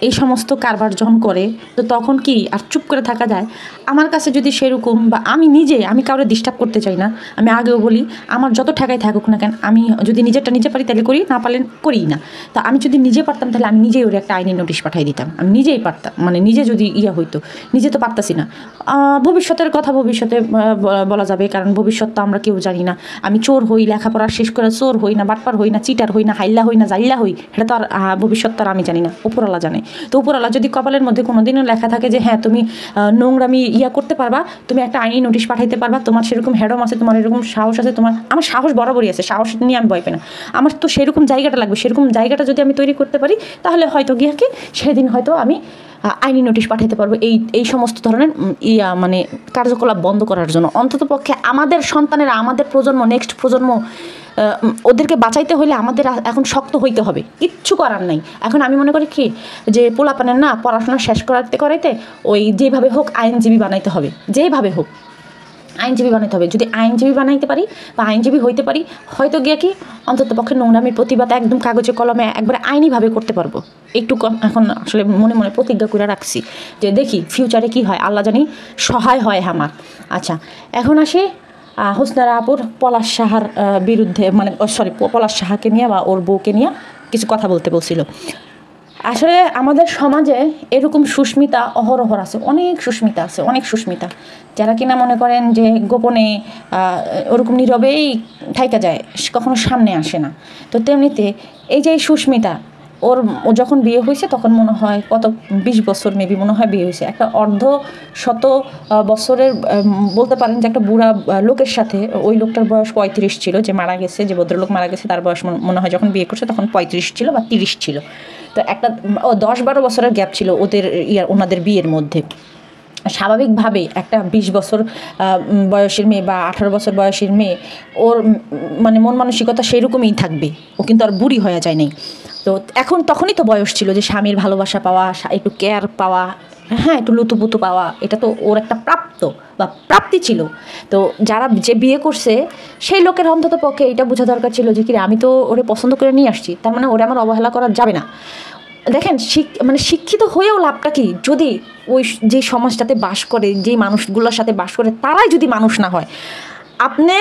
এই সমস্ত কারবার যখন করে, তো তখন কি আর চুপ করে থাকা যায়? আমার কাছে যদি সেরকম, বা আমি কাউকে ডিস্টার্ব করতে চাই না, আমি আগেও বলি আমার যত ঠেকাই থাকুক না কেন, আমি যদি নিজেরটা নিজে পারি তাহলে করি, না পারলেন করি না। তা আমি যদি নিজে পারতাম তাহলে আমি নিজেই ওর একটা আইনি নোটিশ পাঠিয়ে দিতাম, আমি নিজেই পারতাম, মানে নিজে যদি হইতো, নিজে তো পারতাছি না। ভবিষ্যতের কথা ভবিষ্যতে বলা যাবে, কারণ ভবিষ্যৎ তো আমরা কেউ জানি না। আমি চোর হই, লেখাপড়া শেষ করে চোর হই না, বাটপার হই না, চিটার হই না, হাইল্লা হই না, জাইল্লা হই, এটা তো আর ভবিষ্যৎ তো আর আমি জানি না, উপরওয়ালা জানে। তো উপরওয়ালা যদি কপালের মধ্যে কোনোদিনও লেখা থাকে যে হ্যাঁ তুমি নোংরামি করতে পারবা, তুমি একটা আইনি নোটিশ পাঠাইতে পারবা, তোমার সেরকম হ্যাডম আছে, তোমার এরকম সাহস আছে, আমার সাহস বরাবরই আছে, সাহস নিয়ে আমি ভয় পাই না। আমার তো সেরকম জায়গাটা লাগবে, সেরকম জায়গাটা যদি আমি তৈরি করতে পারি, তাহলে হয়তো গিয়ে কি সেদিন হয়তো আমি আইনি নোটিশ পাঠাইতে পারবো এই সমস্ত ধরনের মানে কার্যকলাপ বন্ধ করার জন্য। অন্তত পক্ষে আমাদের সন্তানেরা, আমাদের প্রজন্ম, নেক্সট প্রজন্ম, ওদেরকে বাঁচাইতে হলে আমাদের এখন শক্ত হইতে হবে, কিচ্ছু করার নাই। এখন আমি মনে করি কি যে পোলাপানের না পড়াশোনা শেষ করাইতে ওই যেভাবে হোক আইনজীবী বানাইতে হবে, যেভাবে হোক আইনজীবী বানাইতে হবে। যদি আইনজীবী বানাইতে পারি বা আইনজীবী হইতে পারি, হয়তো গিয়ে কি অন্তত পক্ষে নোংরামির প্রতিবাদ একদম কাগজে কলমে একবারে আইনিভাবে করতে পারবো। একটু এখন আসলে মনে মনে প্রতিজ্ঞা করে রাখছি যে দেখি ফিউচারে কি হয়, আল্লাহ জানি সহায় হয় আমার। আচ্ছা, এখন আসি হোসনারা আপুর পলাশ সাহার বিরুদ্ধে, মানে পলাশ সাহাকে নিয়ে বা ওর বউকে নিয়ে কিছু কথা বলতে বলছিল। আসলে আমাদের সমাজে এরকম সুস্মিতা অহরহর আছে, অনেক সুস্মিতা, যারা কিনা মনে করেন যে গোপনে ওরকম নীরবেই থাইকা যায়, কখনো সামনে আসে না। তো তেমনিতে এই যে সুস্মিতা, ও যখন বিয়ে হয়েছে তখন মনে হয় কত 20 বছর মেবি মনে হয় বিয়ে হয়েছে, একটা অর্ধশত বছরের বলতে পারেন যে একটা বুড়া লোকের সাথে। ওই লোকটার বয়স 35 ছিল, যে মারা গেছে, যে ভদ্রলোক মারা গেছে, তার বয়স মনে হয় যখন বিয়ে করছে তখন 35 ছিল বা 30 ছিল। তো একটা 10-12 বছরের গ্যাপ ছিল ওনাদের বিয়ের মধ্যে। স্বাভাবিকভাবে একটা 20 বছর বয়সের মেয়ে বা 18 বছর বয়সের মেয়ে, ওর মানে মন মানসিকতা সেরকমই থাকবে, ও কিন্তু আর বুড়ি হয়ে যায় নাই। তো তখনই তো বয়স ছিল যে স্বামীর ভালোবাসা পাওয়া, একটু কেয়ার পাওয়া, হ্যাঁ একটু লুতুপুতু পাওয়া, এটা তো ওর একটা প্রাপ্তি ছিল। তো যে বিয়ে করছে সেই লোকের অন্তত পক্ষে এটা বোঝা দরকার ছিল যে কি আমি তো ওরে পছন্দ করে নিয়ে আসছি, তার মানে ওরে আমার অবহেলা করা যাবে না। দেখেন মানে শিক্ষিত হয়েও লাভটা কি, যদি ওই যে সমাজটাতে বাস করে, যে মানুষগুলোর সাথে বাস করে, তারাই যদি মানুষ না হয়। আপনি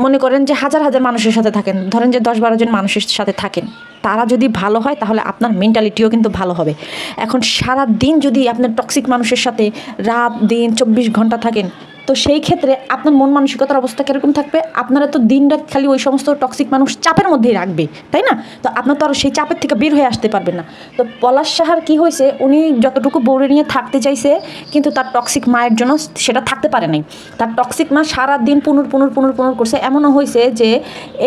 মনে করেন যে হাজার হাজার মানুষের সাথে থাকেন, ধরেন যে 10-12 জন মানুষের সাথে থাকেন, তারা যদি ভালো হয় তাহলে আপনার মেন্টালিটিও কিন্তু ভালো হবে। এখন সারা দিন যদি আপনার টক্সিক মানুষের সাথে রাত দিন 24 ঘন্টা থাকেন, তো সেই ক্ষেত্রে আপনার মন মানসিকতার অবস্থা কীরকম থাকবে? আপনারা তো দিন রাত খালি ওই সমস্ত টক্সিক মানুষ চাপের মধ্যেই রাখবে, তাই না? তো আপনার তো আর সেই চাপের থেকে বের হয়ে আসতে পারবেন না। তো পলাশ সাহার কী হয়েছে, উনি যতটুকু বউরে নিয়ে থাকতে চাইছে কিন্তু তার টক্সিক মায়ের জন্য সেটা থাকতে পারে নাই। তার টক্সিক মা সারাদিন পুনর করছে। এমনও হয়েছে যে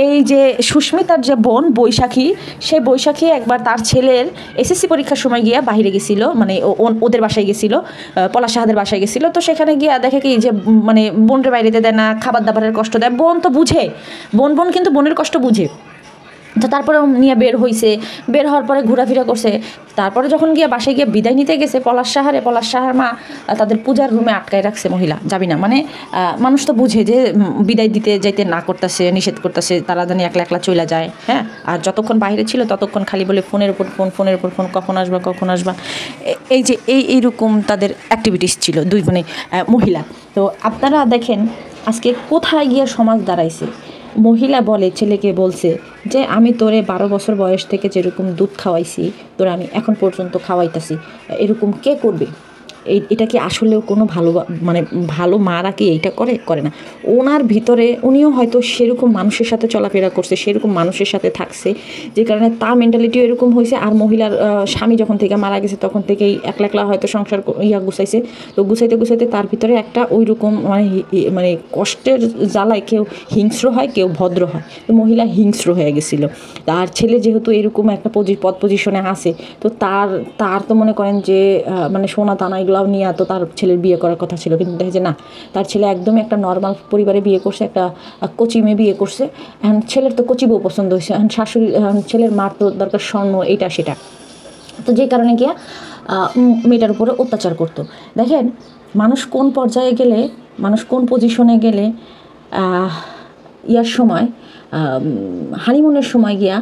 এই যে সুস্মিতার যে বোন বৈশাখী, সেই বৈশাখী একবার তার ছেলের এসএসসি পরীক্ষার সময় গিয়া বাহিরে গেছিল, মানে ওদের বাসায় গেছিল, পলাশ সাহাদের বাসায় গেছিল। তো সেখানে গিয়া দেখে কি যে মানে বোনরে বাইরেতে দেয় না, খাবার দাবারের কষ্ট দেয়। বোন তো বুঝে, বোন কিন্তু বোনের কষ্ট বুঝে। তো তারপরে নিয়ে বের হয়েছে, বের হওয়ার পরে ঘোরাফেরা করছে। তারপরে যখন গিয়ে বাসায় গিয়ে বিদায় নিতে গেছে পলাশ সাহার মা তাদের পূজার রুমে আটকায় রাখছে, মহিলা যাবি না, মানে মানুষ তো বুঝে যে বিদায় দিতে যাইতে না করতেছে, নিষেধ করতেছে, তারা জানি একলা একলা চলে যায়। হ্যাঁ, আর যতক্ষণ বাইরে ছিল ততক্ষণ খালি বলে ফোনের উপর ফোন, কখন আসবা। এই যে এইরকম তাদের অ্যাক্টিভিটিস ছিল দুই মানে মহিলা। তো আপনারা দেখেন আজকে কোথায় গিয়ে সমাজ দাঁড়াইছে। মহিলা বলে, ছেলেকে বলছে যে আমি তোরে 12 বছর বয়স থেকে যেরকম দুধ খাওয়াইছি তোরে আমি এখন পর্যন্ত খাওয়াইতাছি, এরকম কে করবে? এটা কি আসলেও কোনো ভালো মারা কি এইটা করে না? ওনার ভিতরে উনিও হয়তো সেরকম মানুষের সাথে চলাফেরা করছে, সেরকম মানুষের সাথে থাকছে, যে কারণে তার মেন্টালিটিও এরকম হয়েছে। আর মহিলার স্বামী যখন থেকে মারা গেছে তখন থেকেই একলা হয়তো সংসার গুছাইছে। তো গুছাইতে তার ভিতরে একটা ওই রকম মানে কষ্টের জ্বালায় কেউ হিংস্র হয়, কেউ ভদ্র হয়। তো মহিলা হিংস্র হয়ে গেছিল। আর ছেলে যেহেতু এরকম একটা পদ পজিশনে আছে, তো তার তো মনে করেন যে মানে সোনা দানা এগুলো নিয়ে তো তার ছেলের বিয়ে করার কথা ছিল, কিন্তু দেখে যে না, তার ছেলে একদমই একটা নর্মাল পরিবারে বিয়ে করছে, একটা কচি মেয়ে বিয়ে করছে। এখন ছেলের তো কচি বউ পছন্দ হয়েছে, এখন শাশুড়ি ছেলের মার তো দরকার স্বর্ণ, এইটা সেটা। তো যে কারণে গিয়া মেয়েটার উপরে অত্যাচার করতো। দেখেন মানুষ কোন পর্যায়ে গেলে, মানুষ কোন পজিশনে গেলে ইয়ার সময় হানিমুনের সময় গিয়া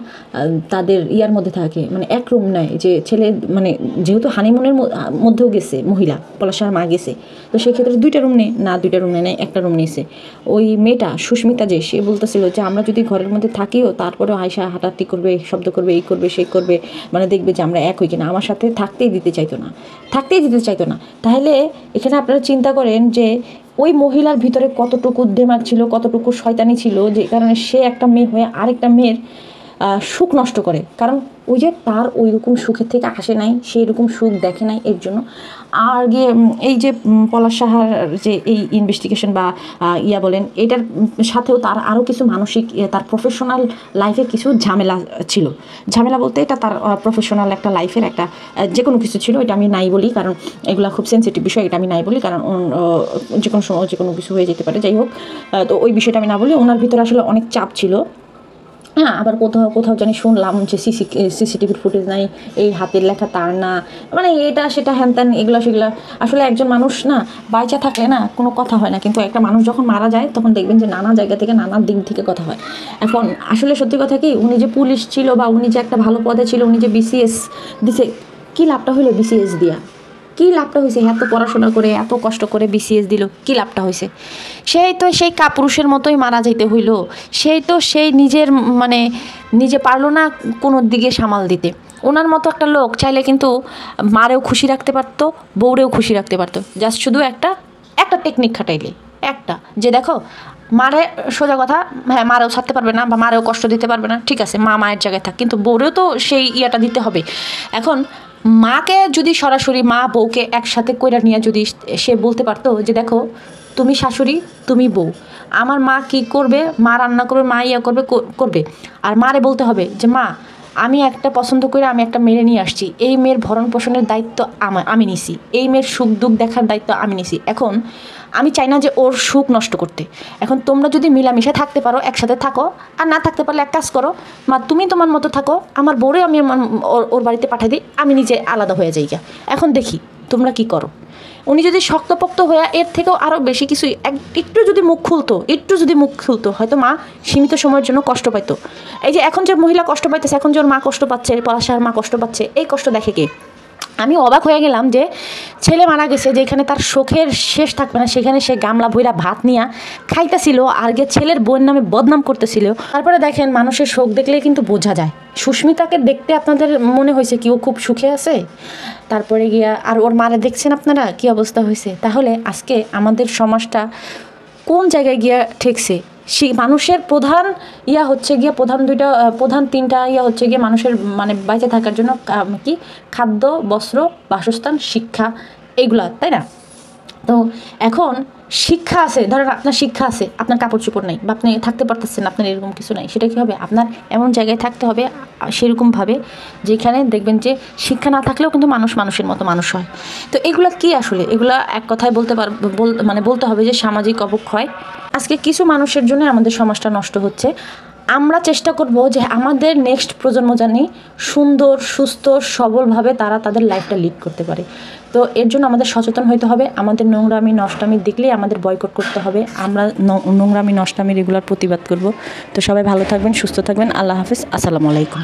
তাদের ইয়ার মধ্যে থাকে, মানে এক রুম নেয় যে ছেলে, মানে যেহেতু হানিমুনের মধ্যেও গেছে মহিলা, পলাশার মা গেছে, তো সেক্ষেত্রে 2টা রুম নেয় না, 2টা রুম নেয়, একটা রুম নিয়েছে। ওই মেয়েটা সুস্মিতা যে, সে বলতেছিল যে আমরা যদি ঘরের মধ্যে থাকিও তারপরেও আয়সা হাঁটাহাঁটি করবে, শব্দ করবে, এই করবে সেই করবে, মানে দেখবে যে আমরা এক হই কিনা, আমার সাথে থাকতেই দিতে চাইতো না। তাহলে এখানে আপনারা চিন্তা করেন যে ওই মহিলার ভিতরে কতটুকু দেমাগ ছিল, কতটুকু শয়তানি ছিল, যে কারণে সে একটা মেয়ে হয়ে আরেকটা মেয়ের সুখ নষ্ট করে। কারণ ওই যে তার ওই রকম সুখের থেকে আসে নাই, সেই রকম সুখ দেখে নাই, এর জন্য। আর গিয়ে এই যে পলাশ সাহার যে এই ইনভেস্টিগেশন বা ইয়া বলেন, এটার সাথেও তার আরও কিছু মানসিক, তার প্রফেশনাল লাইফে কিছু ঝামেলা ছিল। ঝামেলা বলতে এটা তার প্রফেশনাল একটা লাইফের একটা যে কোনো কিছু ছিল, এটা আমি নাই বলি, কারণ এগুলো খুব সেন্সিটিভ বিষয়, এটা আমি নাই বলি, কারণ যে কোনো সময় যে কোনো কিছু হয়ে যেতে পারে। যাই হোক, তো ওই বিষয়টা আমি না বলি। ওনার ভিতরে আসলে অনেক চাপ ছিল। হ্যাঁ, আবার কোথাও জানি শুনলাম যে সিসিটিভির ফুটেজ নাই, এই হাতের লেখা তার না, মানে এটা সেটা হ্যান ত্যান এগুলো সেগুলো। আসলে একজন মানুষ না বাইচা থাকলে না কোনো কথা হয় না, কিন্তু একটা মানুষ যখন মারা যায় তখন দেখবেন যে নানা জায়গা থেকে নানা দিক থেকে কথা হয়। এখন আসলে সত্যি কথা কি, উনি যে পুলিশ ছিল বা উনি যে একটা ভালো পদে ছিল, উনি যে BCS দিছে, কী লাভটা হলো BCS দিয়া? কী লাভটা হয়েছে? এত পড়াশোনা করে এত কষ্ট করে BCS দিল, কী লাভটা হয়েছে? সেই কাপুরুষের মতোই মারা যেতে হইল। সেই নিজে পারলো না কোনো দিকে সামাল দিতে। ওনার মতো একটা লোক চাইলে কিন্তু মারেও খুশি রাখতে পারতো, বউরেও খুশি রাখতে পারতো, জাস্ট শুধু একটা টেকনিক খাটাইলে, একটা যে দেখো মারে, সোজা কথা, হ্যাঁ মারেও ছাড়তে পারবে না বা মারেও কষ্ট দিতে পারবে না, ঠিক আছে, মায়ের জায়গায় থাক, কিন্তু বউরেও তো সেই ইয়াটা দিতে হবে। এখন মাকে যদি সরাসরি মা বউকে একসাথে কইরা নিয়ে যদি সে বলতে পারতো যে দেখো তুমি শাশুড়ি, তুমি বউ, আমার মা কি করবে, মা রান্না করবে, মা ইয়া করবে, আর মারে বলতে হবে যে মা আমি একটা পছন্দ করে আমি একটা মেয়ে নিয়ে আসছি, এই মেয়ের ভরণ পোষণের দায়িত্ব আমি নিছি, এই মেয়ের সুখ দুঃখ দেখার দায়িত্ব আমি নিছি। এখন আমি চাই না যে ওর সুখ নষ্ট করতে। এখন তোমরা যদি মিলামিশে থাকতে পারো, একসাথে থাকো, আর না থাকতে পারলে এক কাজ করো, মা তুমি তোমার মতো থাকো, আমার বউরে আমি ওর বাড়িতে পাঠাই দিই, আমি নিজে আলাদা হয়ে যাই গা, এখন দেখি তোমরা কি করো। উনি যদি শক্তপোক্ত হয়ে এর থেকেও আরও বেশি কিছু একটু যদি মুখ খুলতো হয়তো মা সীমিত সময়ের জন্য কষ্ট পাইতো। এই যে এখন যে মহিলা কষ্ট পাইতেছে, এখন যে ওর মা কষ্ট পাচ্ছে, পলাশার মা কষ্ট পাচ্ছে, এই কষ্ট দেখে কে? আমি অবাক হয়ে গেলাম যে ছেলে মারা গেছে, যেখানে তার শোকের শেষ থাকবে না, সেখানে সে গামলা ভইরা ভাত নিয়ে খাইতেছিল আর গিয়ে ছেলের বোন নামে বদনাম করতেছিল। তারপরে দেখেন, মানুষের শোক দেখলে কিন্তু বোঝা যায়। সুস্মিতাকে দেখতে আপনাদের মনে হয়েছে কি ও খুব সুখে আছে? তারপরে গিয়া আর ওর মারে দেখছেন আপনারা কি অবস্থা হয়েছে। তাহলে আজকে আমাদের সমাজটা কোন জায়গায় গিয়া ঠেকছে? সেই মানুষের প্রধান হচ্ছে গিয়ে প্রধান তিনটা হচ্ছে গিয়ে মানুষের মানে বেঁচে থাকার জন্য কি খাদ্য, বস্ত্র, বাসস্থান, শিক্ষা, এইগুলা, তাই না? তো এখন শিক্ষা আছে, ধরেন আপনার শিক্ষা আছে, আপনার কাপড় চোপড় নাই বা আপনি থাকতে পারতেছেন, আপনার এরকম কিছু নাই, সেটা কী হবে? আপনার এমন জায়গায় থাকতে হবে সেরকমভাবে যেখানে দেখবেন যে শিক্ষা না থাকলেও কিন্তু মানুষ মানুষের মতো মানুষ হয়। তো এগুলা কি আসলে? এগুলা এক কথায় বলতে হবে যে সামাজিক অবক্ষয়। আজকে কিছু মানুষের জন্য আমাদের সমাজটা নষ্ট হচ্ছে। আমরা চেষ্টা করব যে আমাদের নেক্সট প্রজন্ম জানি সুন্দর, সুস্থ, সবলভাবে তারা তাদের লাইফটা লিড করতে পারে। তো এর জন্য আমাদের সচেতন হতে হবে। আমাদের নোংরামি নষ্টামি দেখলেই আমাদের বয়কট করতে হবে। আমরা নোংরামি নষ্টামি রেগুলার প্রতিবাদ করব। তো সবাই ভালো থাকবেন, সুস্থ থাকবেন। আল্লাহ হাফেজ, আসসালামু আলাইকুম।